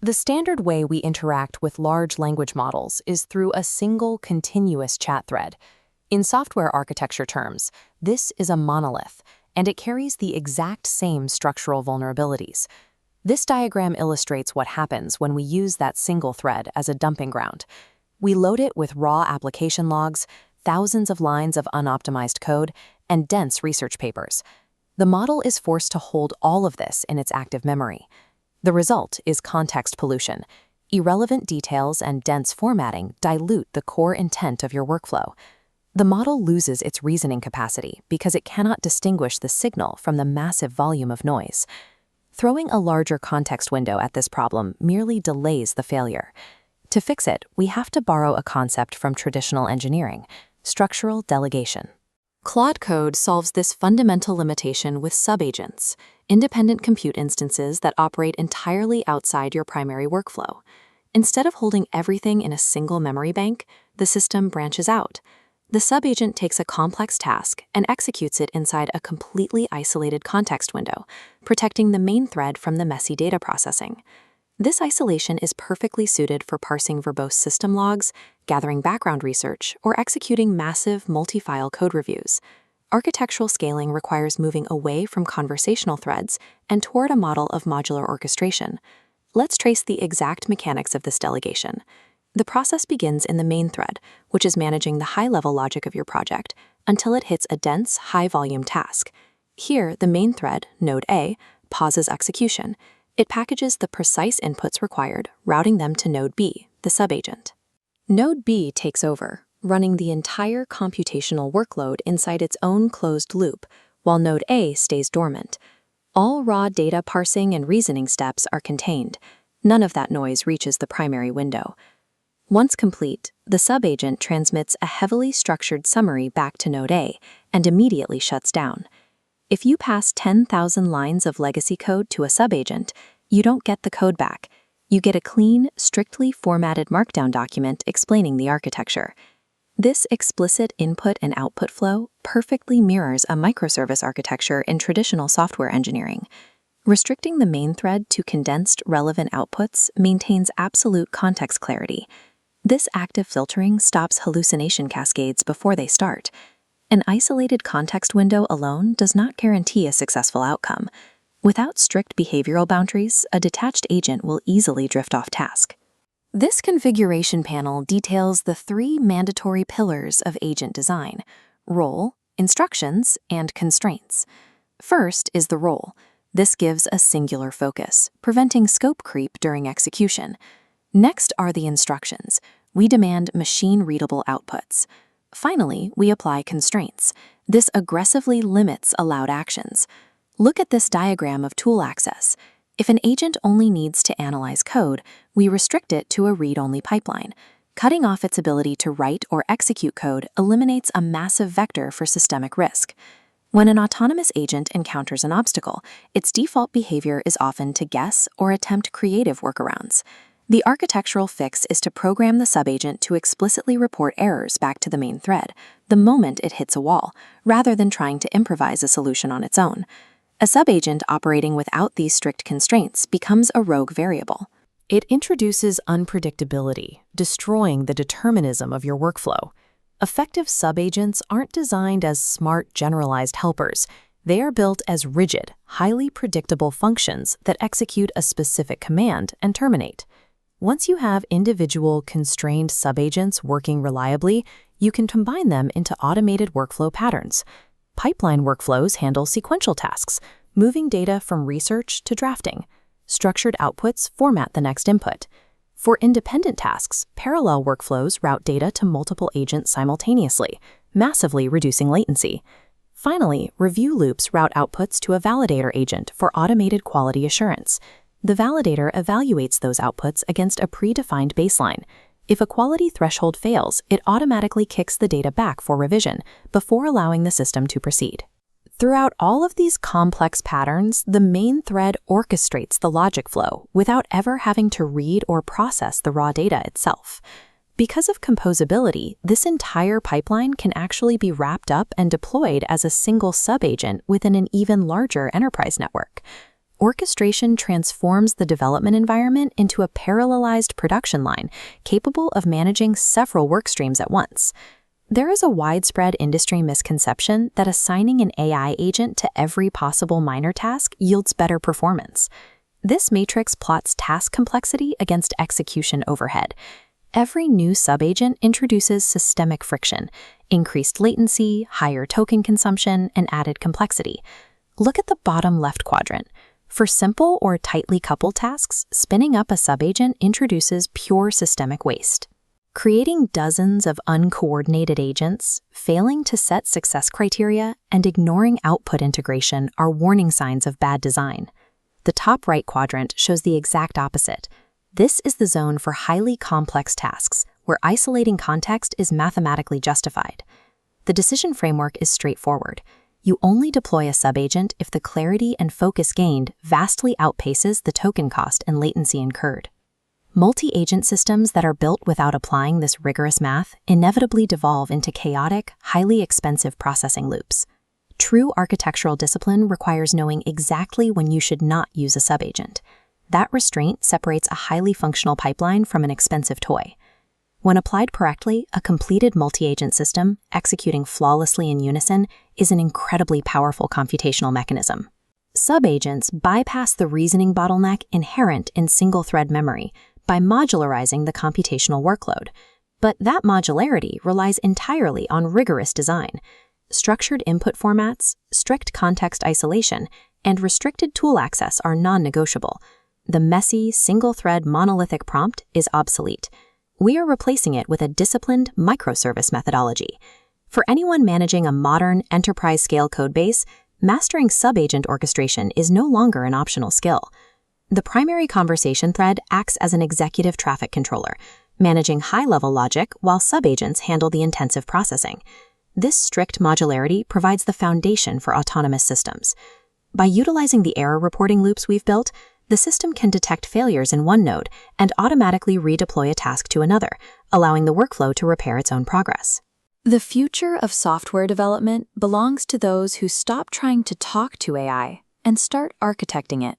The standard way we interact with large language models is through a single continuous chat thread. In software architecture terms, this is a monolith, and it carries the exact same structural vulnerabilities. This diagram illustrates what happens when we use that single thread as a dumping ground. We load it with raw application logs, thousands of lines of unoptimized code, and dense research papers. The model is forced to hold all of this in its active memory. The result is context pollution. Irrelevant details and dense formatting dilute the core intent of your workflow. The model loses its reasoning capacity because it cannot distinguish the signal from the massive volume of noise. Throwing a larger context window at this problem merely delays the failure. To fix it, we have to borrow a concept from traditional engineering: structural delegation. Claude Code solves this fundamental limitation with subagents, independent compute instances that operate entirely outside your primary workflow. Instead of holding everything in a single memory bank, the system branches out. The subagent takes a complex task and executes it inside a completely isolated context window, protecting the main thread from the messy data processing. This isolation is perfectly suited for parsing verbose system logs, gathering background research, or executing massive multi-file code reviews. Architectural scaling requires moving away from conversational threads and toward a model of modular orchestration. Let's trace the exact mechanics of this delegation. The process begins in the main thread, which is managing the high-level logic of your project, until it hits a dense, high-volume task. Here, the main thread, node A, pauses execution. It packages the precise inputs required, routing them to node B, the subagent. Node B takes over, running the entire computational workload inside its own closed loop, while node A stays dormant. All raw data parsing and reasoning steps are contained. None of that noise reaches the primary window. Once complete, the subagent transmits a heavily structured summary back to node A and immediately shuts down. If you pass 10,000 lines of legacy code to a subagent, you don't get the code back. You get a clean, strictly formatted Markdown document explaining the architecture. This explicit input and output flow perfectly mirrors a microservice architecture in traditional software engineering. Restricting the main thread to condensed, relevant outputs maintains absolute context clarity. This active filtering stops hallucination cascades before they start. An isolated context window alone does not guarantee a successful outcome. Without strict behavioral boundaries, a detached agent will easily drift off task. This configuration panel details the three mandatory pillars of agent design: role, instructions, and constraints. First is the role. This gives a singular focus, preventing scope creep during execution. Next are the instructions. We demand machine-readable outputs. Finally, we apply constraints. This aggressively limits allowed actions. Look at this diagram of tool access. If an agent only needs to analyze code, we restrict it to a read-only pipeline. Cutting off its ability to write or execute code eliminates a massive vector for systemic risk. When an autonomous agent encounters an obstacle, its default behavior is often to guess or attempt creative workarounds. The architectural fix is to program the subagent to explicitly report errors back to the main thread the moment it hits a wall, rather than trying to improvise a solution on its own. A subagent operating without these strict constraints becomes a rogue variable. It introduces unpredictability, destroying the determinism of your workflow. Effective subagents aren't designed as smart, generalized helpers. They are built as rigid, highly predictable functions that execute a specific command and terminate. Once you have individual, constrained subagents working reliably, you can combine them into automated workflow patterns. Pipeline workflows handle sequential tasks, moving data from research to drafting. Structured outputs format the next input. For independent tasks, parallel workflows route data to multiple agents simultaneously, massively reducing latency. Finally, review loops route outputs to a validator agent for automated quality assurance. The validator evaluates those outputs against a predefined baseline. If a quality threshold fails, it automatically kicks the data back for revision before allowing the system to proceed. Throughout all of these complex patterns, the main thread orchestrates the logic flow without ever having to read or process the raw data itself. Because of composability, this entire pipeline can actually be wrapped up and deployed as a single subagent within an even larger enterprise network. Orchestration transforms the development environment into a parallelized production line capable of managing several work streams at once. There is a widespread industry misconception that assigning an AI agent to every possible minor task yields better performance. This matrix plots task complexity against execution overhead. Every new subagent introduces systemic friction, increased latency, higher token consumption, and added complexity. Look at the bottom left quadrant. For simple or tightly coupled tasks, spinning up a subagent introduces pure systemic waste. Creating dozens of uncoordinated agents, failing to set success criteria, and ignoring output integration are warning signs of bad design. The top right quadrant shows the exact opposite. This is the zone for highly complex tasks, where isolating context is mathematically justified. The decision framework is straightforward. You only deploy a subagent if the clarity and focus gained vastly outpaces the token cost and latency incurred. Multi-agent systems that are built without applying this rigorous math inevitably devolve into chaotic, highly expensive processing loops. True architectural discipline requires knowing exactly when you should not use a subagent. That restraint separates a highly functional pipeline from an expensive toy. When applied correctly, a completed multi-agent system, executing flawlessly in unison, is an incredibly powerful computational mechanism. Subagents bypass the reasoning bottleneck inherent in single-thread memory by modularizing the computational workload. But that modularity relies entirely on rigorous design. Structured input formats, strict context isolation, and restricted tool access are non-negotiable. The messy, single-thread monolithic prompt is obsolete. We are replacing it with a disciplined microservice methodology. For anyone managing a modern enterprise-scale codebase, mastering subagent orchestration is no longer an optional skill. The primary conversation thread acts as an executive traffic controller, managing high-level logic while subagents handle the intensive processing. This strict modularity provides the foundation for autonomous systems. By utilizing the error reporting loops we've built, the system can detect failures in one node and automatically redeploy a task to another, allowing the workflow to repair its own progress. The future of software development belongs to those who stop trying to talk to AI and start architecting it.